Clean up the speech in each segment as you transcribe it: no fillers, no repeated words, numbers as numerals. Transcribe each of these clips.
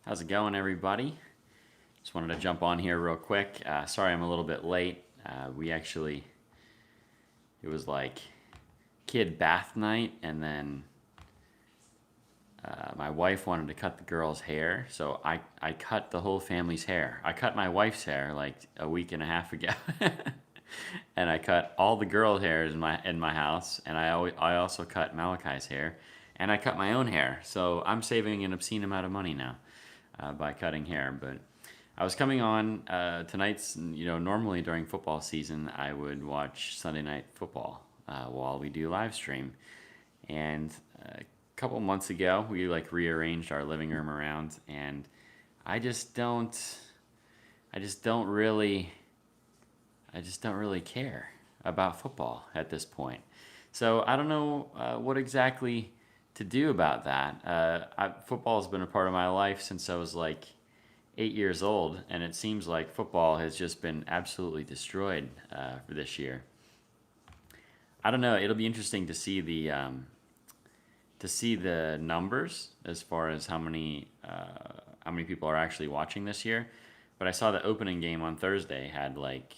How's it going, everybody? Just wanted to jump on here real quick. Sorry I'm a little bit late. It was like kid bath night, and then my wife wanted to cut the girls' hair, so I cut the whole family's hair. I cut my wife's hair like a week and a half ago. And I cut all the girl hairs in my house, and I also cut Malachi's hair, and I cut my own hair. So I'm saving an obscene amount of money now by cutting hair. But I was coming on tonight's. Normally during football season, I would watch Sunday Night Football while we do live stream, and a couple months ago we like rearranged our living room around, and I just don't. I just don't really I just don't really care about football at this point. So I don't know what exactly to do about that. Football has been a part of my life since I was like 8 years old, and it seems like football has just been absolutely destroyed for this year. I don't know. It'll be interesting to see the numbers as far as how many people are actually watching this year. But I saw the opening game on Thursday had like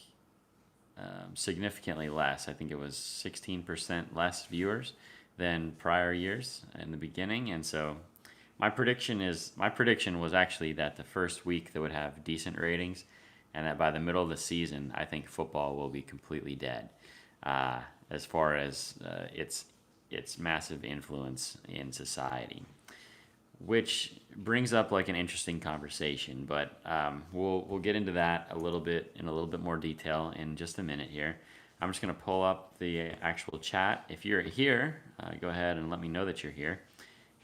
significantly less. I think it was 16% less viewers than prior years in the beginning, and so my prediction was actually that the first week they would have decent ratings, and that by the middle of the season, I think football will be completely dead, as far as its massive influence in society, which brings up like an interesting conversation. But we'll get into that a little bit in a little bit more detail in just a minute here. I'm just going to pull up the actual chat. If you're here, go ahead and let me know that you're here,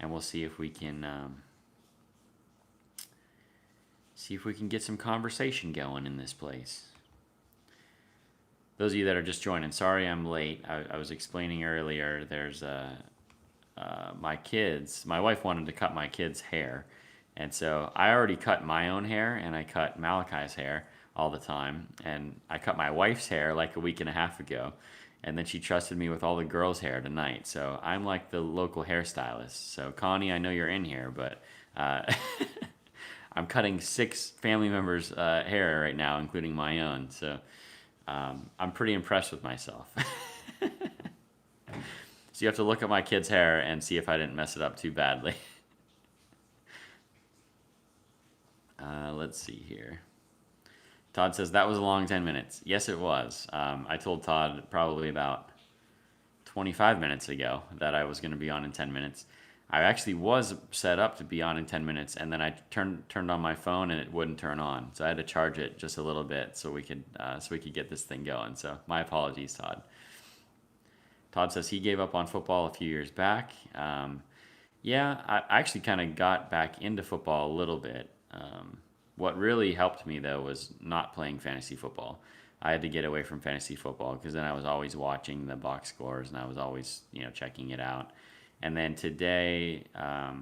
and we'll see if we can get some conversation going in this place. Those of you that are just joining, sorry I'm late. I was explaining earlier. There's my wife wanted to cut my kids' hair. And so I already cut my own hair, and I cut Malachi's hair all the time. And I cut my wife's hair like a week and a half ago. And then she trusted me with all the girls' hair tonight. So I'm like the local hairstylist. So Connie, I know you're in here, but I'm cutting 6 family members' hair right now, including my own. So I'm pretty impressed with myself. So you have to look at my kid's hair and see if I didn't mess it up too badly. Let's see here. Todd says that was a long 10 minutes. Yes, it was. I told Todd probably about 25 minutes ago that I was going to be on in 10 minutes. I actually was set up to be on in 10 minutes, and then I turned on my phone and it wouldn't turn on. So I had to charge it just a little bit so we could get this thing going. So my apologies, Todd. Todd says he gave up on football a few years back. Yeah, I actually kind of got back into football a little bit. What really helped me though was not playing fantasy football. I had to get away from fantasy football because then I was always watching the box scores, and I was always checking it out. And then today, I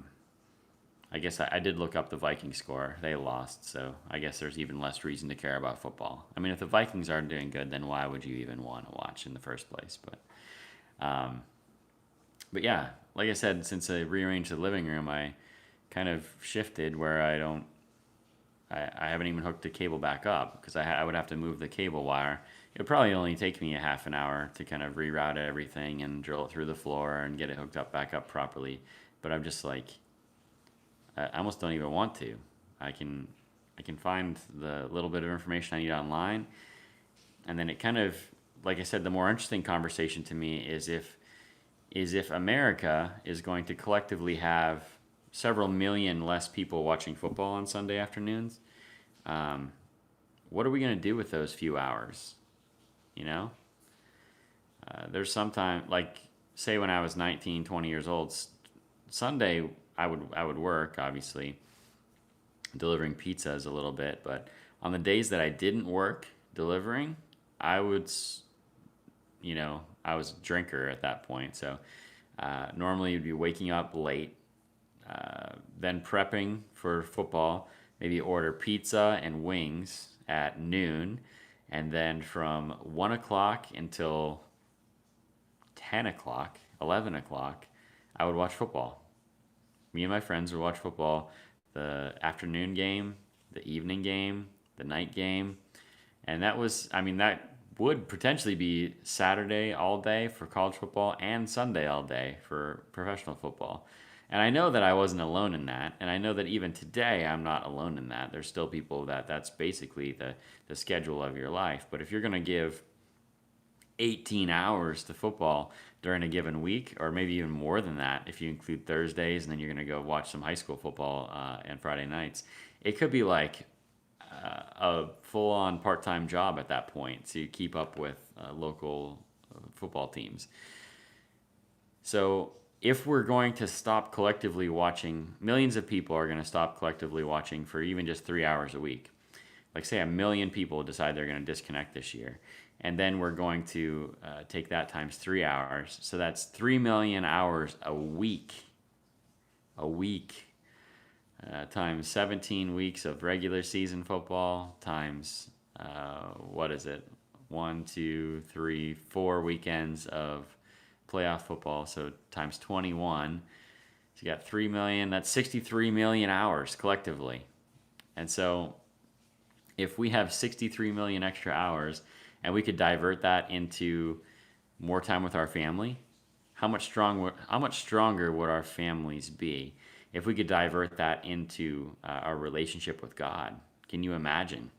guess I did look up the Viking score. They lost, so I guess there's even less reason to care about football. I mean, if the Vikings aren't doing good, then why would you even want to watch in the first place? But yeah, like I said, since I rearranged the living room, I kind of shifted where I haven't even hooked the cable back up because I would have to move the cable wire. It would probably only take me a half an hour to kind of reroute everything and drill it through the floor and get it hooked up back up properly. But I'm just like, I almost don't even want to. I can find the little bit of information I need online, and then it kind of, like I said, the more interesting conversation to me is if America is going to collectively have several million less people watching football on Sunday afternoons. What are we going to do with those few hours? There's sometime, like, say when I was 19, 20 years old, Sunday I would work, obviously, delivering pizzas a little bit, but on the days that I didn't work delivering, I would, I was a drinker at that point, so normally you'd be waking up late, then prepping for football, maybe order pizza and wings at noon, and then from 1 o'clock until 10 o'clock, 11 o'clock, I would watch football. Me and my friends would watch football the afternoon game, the evening game, the night game. And that was, I mean, that would potentially be Saturday all day for college football and Sunday all day for professional football. And I know that I wasn't alone in that. And I know that even today, I'm not alone in that. There's still people that that's basically the schedule of your life. But if you're going to give 18 hours to football during a given week, or maybe even more than that if you include Thursdays, and then you're going to go watch some high school football and Friday nights, it could be like a full-on part-time job at that point to keep up with local football teams. So if we're going to stop collectively watching, millions of people are going to stop collectively watching for even just 3 hours a week. Like say 1 million people decide they're going to disconnect this year. And then we're going to take that times 3 hours. So that's 3 million hours a week. A week times 17 weeks of regular season football times, what is it? 1, 2, 3, 4 weekends of playoff football. So times 21. So you got 3 million. That's 63 million hours collectively. And so if we have 63 million extra hours and we could divert that into more time with our family, how much stronger would our families be if we could divert that into our relationship with God? Can you imagine?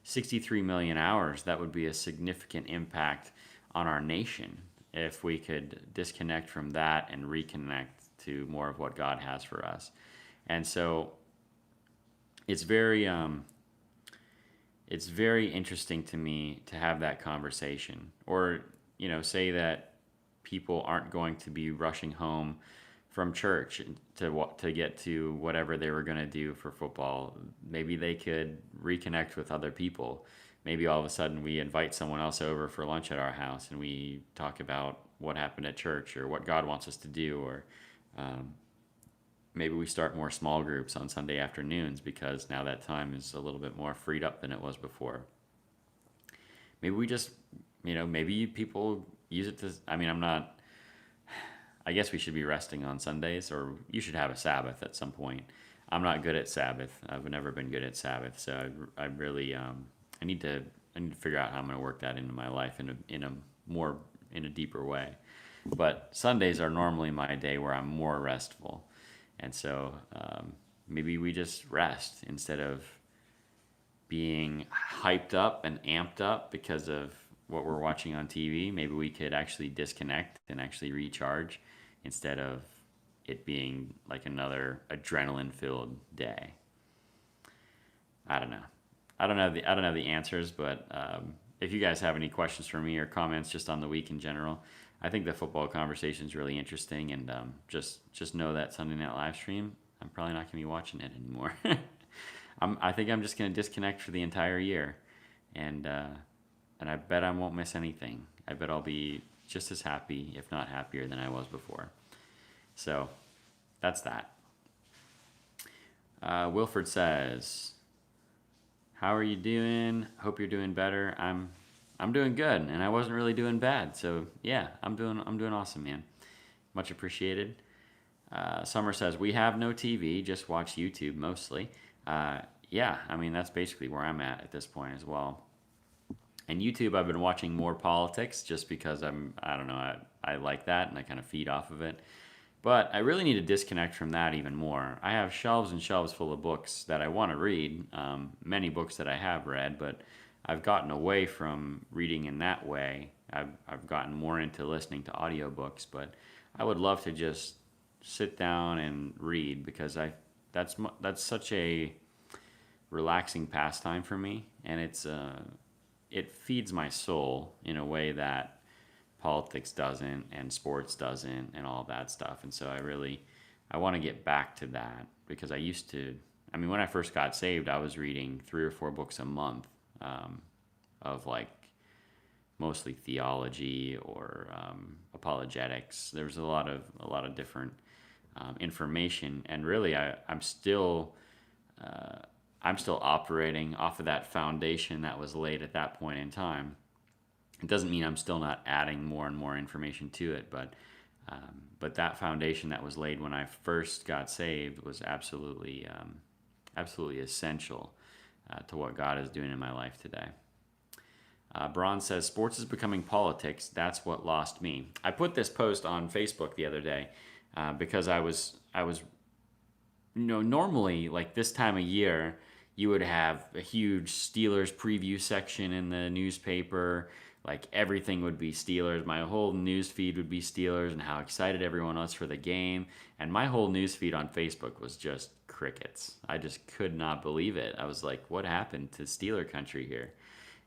63 million hours, that would be a significant impact on our nation if we could disconnect from that and reconnect to more of what God has for us. And so it's very interesting to me to have that conversation, or say that people aren't going to be rushing home from church to get to whatever they were going to do for football. Maybe they could reconnect with other people. Maybe all of a sudden we invite someone else over for lunch at our house and we talk about what happened at church or what God wants us to do, or maybe we start more small groups on Sunday afternoons because now that time is a little bit more freed up than it was before. Maybe we just, maybe people use it to, I guess we should be resting on Sundays, or you should have a Sabbath at some point. I'm not good at Sabbath. I've never been good at Sabbath, so I really I need to figure out how I'm going to work that into my life in a deeper way. But Sundays are normally my day where I'm more restful, and so maybe we just rest instead of being hyped up and amped up because of what we're watching on TV. Maybe we could actually disconnect and actually recharge instead of it being like another adrenaline-filled day. I don't know. I don't know the answers, but if you guys have any questions for me or comments just on the week in general, I think the football conversation is really interesting, and just know that Sunday Night Live stream, I'm probably not going to be watching it anymore. I think I'm just going to disconnect for the entire year, and I bet I won't miss anything. I bet I'll be just as happy, if not happier, than I was before. So that's that. Wilford says, "How are you doing? Hope you're doing better. I'm doing good, and I wasn't really doing bad. So yeah, I'm doing awesome, man. Much appreciated." Summer says, "We have no TV, just watch YouTube mostly." Yeah, that's basically where I'm at this point as well. And YouTube, I've been watching more politics just because I don't know, I like that and I kind of feed off of it. But I really need to disconnect from that even more. I have shelves and shelves full of books that I want to read, many books that I have read, but I've gotten away from reading in that way. I've gotten more into listening to audiobooks, but I would love to just sit down and read because that's such a relaxing pastime for me, and it feeds my soul in a way that politics doesn't, and sports doesn't, and all that stuff. And so I want to get back to that, because I used to, when I first got saved, I was reading 3 or 4 books a month, of like mostly theology or apologetics. There was a lot of different information, and really I'm still operating off of that foundation that was laid at that point in time. It doesn't mean I'm still not adding more and more information to it, but that foundation that was laid when I first got saved was absolutely absolutely essential to what God is doing in my life today. Braun says, sports is becoming politics. That's what lost me. I put this post on Facebook the other day because I was normally like this time of year, you would have a huge Steelers preview section in the newspaper. Like everything would be Steelers. My whole news feed would be Steelers and how excited everyone was for the game. And my whole news feed on Facebook was just crickets. I just could not believe it. I was like, what happened to Steeler country here?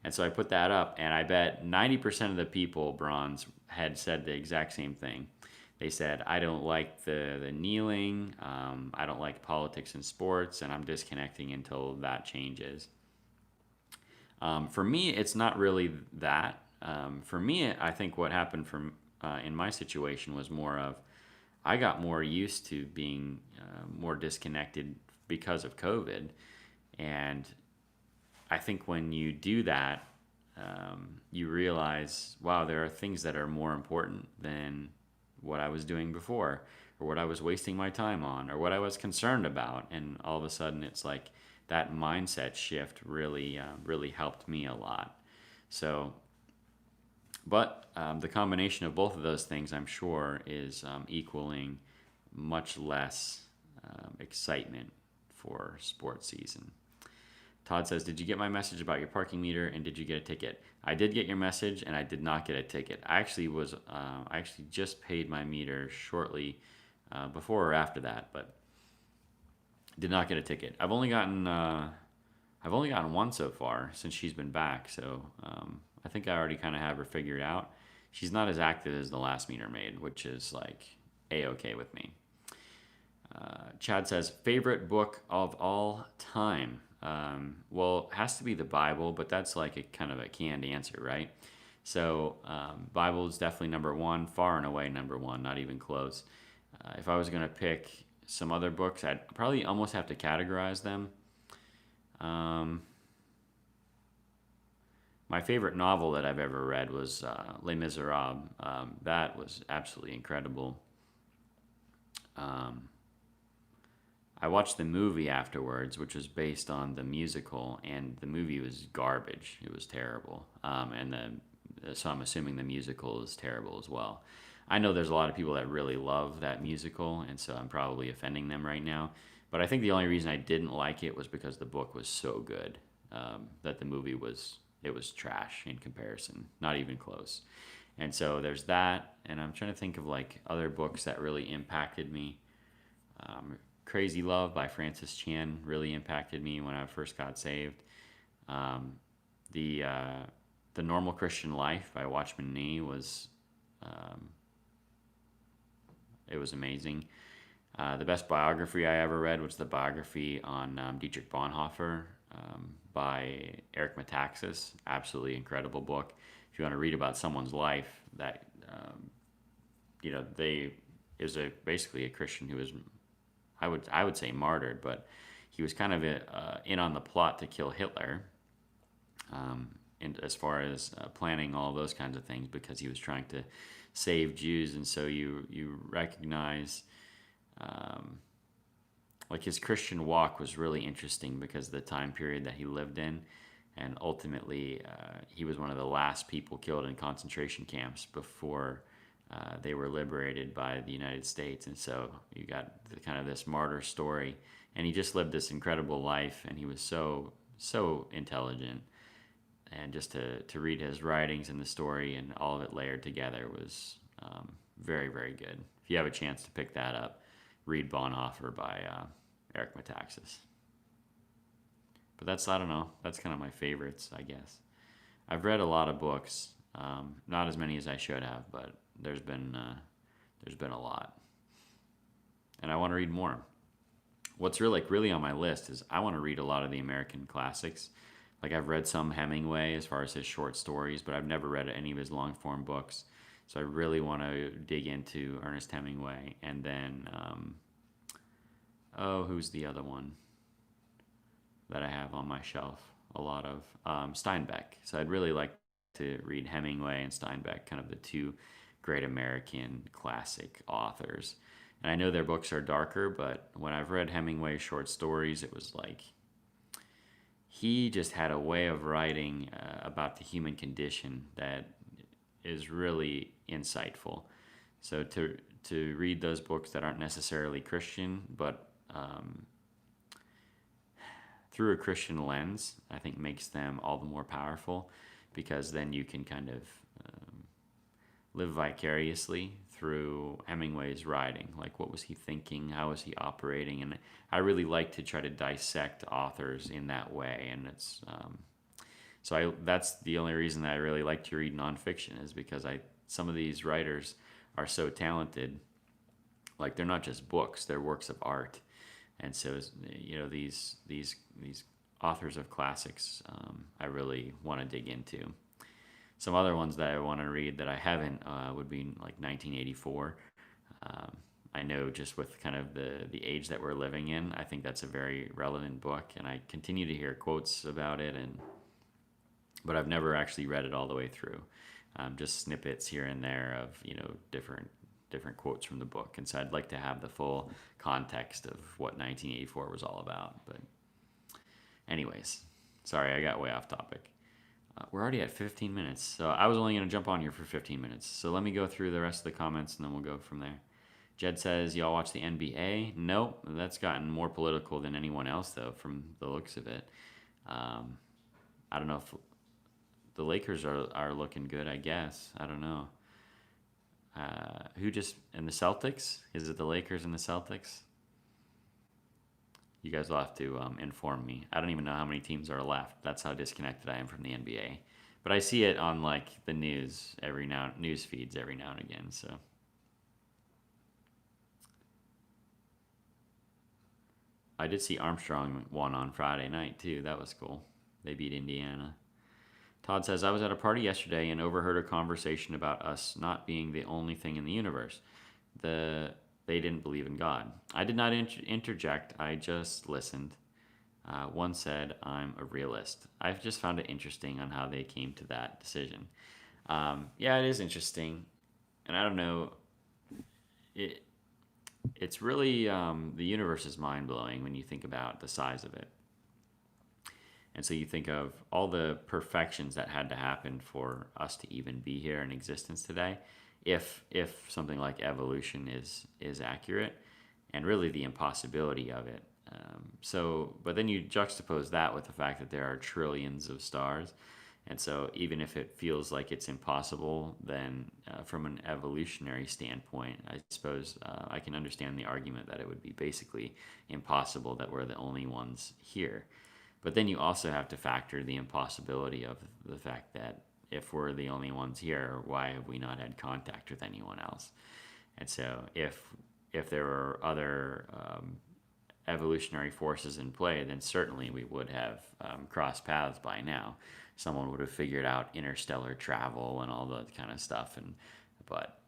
And so I put that up, and I bet 90% of the people, Bronze, had said the exact same thing. They said, I don't like the kneeling, I don't like politics in sports, and I'm disconnecting until that changes. For me, it's not really that. For me, I think what happened from in my situation was more of I got more used to being more disconnected because of COVID, and I think when you do that, you realize, wow, there are things that are more important than what I was doing before, or what I was wasting my time on, or what I was concerned about. And all of a sudden, it's like that mindset shift really helped me a lot. So, but the combination of both of those things, I'm sure, is equaling much less excitement for sports season. Todd says, did you get my message about your parking meter and did you get a ticket? I did get your message and I did not get a ticket. I actually just paid my meter shortly before or after that, but did not get a ticket. I've only gotten one so far since she's been back, so I think I already kind of have her figured out. She's not as active as the last meter maid, which is like a-okay with me. Chad says, favorite book of all time. Well, it has to be the Bible, but that's like a kind of a canned answer, right? So, Bible is definitely number one, far and away number one, not even close. If I was going to pick some other books, I'd probably almost have to categorize them. My favorite novel that I've ever read was Les Miserables. That was absolutely incredible. I watched the movie afterwards, which was based on the musical, and the movie was garbage. It was terrible. So I'm assuming the musical is terrible as well. I know there's a lot of people that really love that musical, and so I'm probably offending them right now. But I think the only reason I didn't like it was because the book was so good that the movie was trash in comparison, not even close. And so there's that, and I'm trying to think of like other books that really impacted me. Crazy Love by Francis Chan really impacted me when I first got saved. Um, the uh, The Normal Christian Life by Watchman Nee was um, it was amazing. The best biography I ever read was the biography on Dietrich Bonhoeffer by Eric Metaxas. Absolutely incredible book. If you want to read about someone's life, that they is a basically a Christian who was I would say martyred, but he was kind of in on the plot to kill Hitler, and as far as planning all those kinds of things because he was trying to save Jews, and so you recognize like his Christian walk was really interesting because of the time period that he lived in, and ultimately he was one of the last people killed in concentration camps before they were liberated by the United States. And so you got kind of this martyr story, and he just lived this incredible life, and he was so intelligent, and just to read his writings and the story and all of it layered together was very, very good. If you have a chance to pick that up, read Bonhoeffer by Eric Metaxas. But I don't know, that's kind of my favorites, I guess. I've read a lot of books, not as many as I should have, but there's been a lot, and I want to read more. What's really on my list is I want to read a lot of the American classics. Like I've read some Hemingway as far as his short stories, but I've never read any of his long form books. So I really want to dig into Ernest Hemingway, and then who's the other one that I have on my shelf? A lot of Steinbeck. So I'd really like to read Hemingway and Steinbeck, kind of the two great American classic authors. And I know their books are darker, but when I've read Hemingway's short stories, it was like he just had a way of writing about the human condition that is really insightful. So to read those books that aren't necessarily Christian, but through a Christian lens, I think makes them all the more powerful, because then you can kind of live vicariously through Hemingway's writing. Like, what was he thinking? How was he operating? And I really like to try to dissect authors in that way. And that's the only reason that I really like to read nonfiction, is because some of these writers are so talented. Like, they're not just books; they're works of art. And so, these authors of classics, I really want to dig into. Some other ones that I want to read that I haven't would be like 1984. I know, just with kind of the age that we're living in, I think that's a very relevant book, and I continue to hear quotes about it, but I've never actually read it all the way through. Just snippets here and there of different quotes from the book, and so I'd like to have the full context of what 1984 was all about. But anyways, sorry, I got way off topic. We're already at 15 minutes, so I was only going to jump on here for 15 minutes. So let me go through the rest of the comments, and then we'll go from there. Jed says, y'all watch the NBA? Nope, that's gotten more political than anyone else, though, from the looks of it. I don't know if the Lakers are looking good, I guess. I don't know. And the Celtics? Is it the Lakers and the Celtics? You guys will have to inform me. I don't even know how many teams are left. That's how disconnected I am from the NBA. But I see it on like the news feeds every now and again. So I did see Armstrong won on Friday night too. That was cool. They beat Indiana. Todd says, I was at a party yesterday and overheard a conversation about us not being the only thing in the universe. They didn't believe in God. I did not interject, I just listened. One said, I'm a realist. I've just found it interesting on how they came to that decision. Yeah, it is interesting. And I don't know, it's really, the universe is mind blowing when you think about the size of it. And so you think of all the perfections that had to happen for us to even be here in existence today, if something like evolution is accurate, and really the impossibility of it. But then you juxtapose that with the fact that there are trillions of stars, and so even if it feels like it's impossible, then from an evolutionary standpoint, I suppose I can understand the argument that it would be basically impossible that we're the only ones here. But then you also have to factor the impossibility of the fact that if we're the only ones here, why have we not had contact with anyone else? And so if there were other evolutionary forces in play, then certainly we would have crossed paths by now. Someone would have figured out interstellar travel and all that kind of stuff, but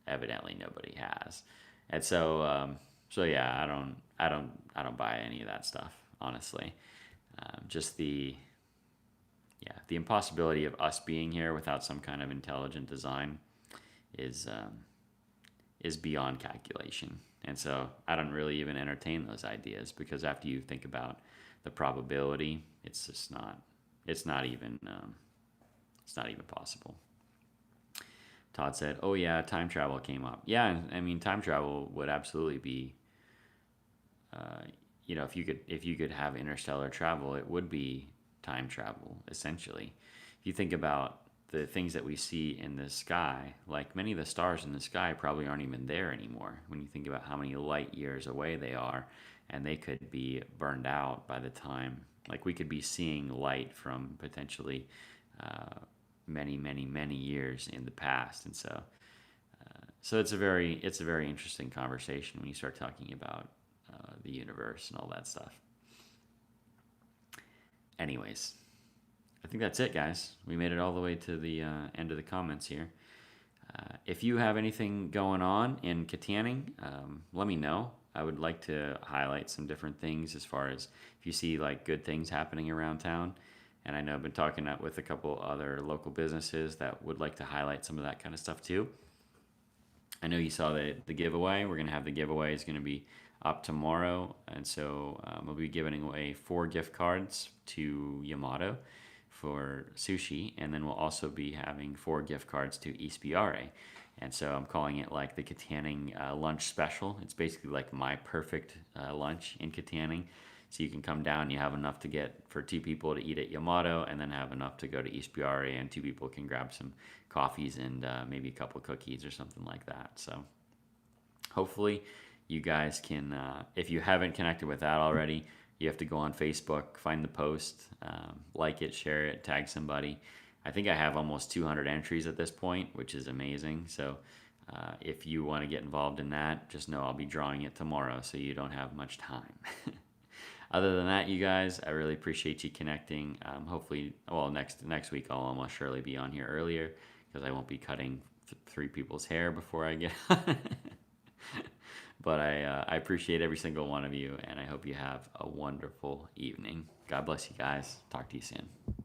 evidently nobody has. And so yeah, I don't buy any of that stuff, honestly. Just the impossibility of us being here without some kind of intelligent design is beyond calculation. And so I don't really even entertain those ideas, because after you think about the probability, it's just not. It's not even possible. Todd said, "Oh yeah, time travel came up." Yeah, I mean, time travel would absolutely be. If you could have interstellar travel, it would be time travel, essentially. If you think about the things that we see in the sky, like many of the stars in the sky probably aren't even there anymore. When you think about how many light years away they are, and they could be burned out by the time, like we could be seeing light from potentially many, many, many years in the past. And so it's a very interesting conversation when you start talking about the universe and all that stuff. Anyways, I think that's it, guys. We made it all the way to the end of the comments here. If you have anything going on in Kittanning, let me know. I would like to highlight some different things as far as if you see like good things happening around town. And I know I've been talking with a couple other local businesses that would like to highlight some of that kind of stuff too. I know you saw the giveaway. We're gonna have the giveaway is gonna be up tomorrow, and so we'll be giving away 4 gift cards to Yamato for sushi, and then we'll also be having 4 gift cards to Ispiare. And so I'm calling it like the Kittanning lunch special. It's basically like my perfect lunch in Kittanning. So you can come down, you have enough to get for 2 people to eat at Yamato, and then have enough to go to Ispiare, and 2 people can grab some coffees and maybe a couple cookies or something like that. So hopefully you guys can, if you haven't connected with that already, you have to go on Facebook, find the post, like it, share it, tag somebody. I think I have almost 200 entries at this point, which is amazing. So if you want to get involved in that, just know I'll be drawing it tomorrow, so you don't have much time. Other than that, you guys, I really appreciate you connecting. Hopefully, well, next week I'll almost surely be on here earlier because I won't be cutting 3 people's hair before I get on. But I appreciate every single one of you, and I hope you have a wonderful evening. God bless you guys. Talk to you soon.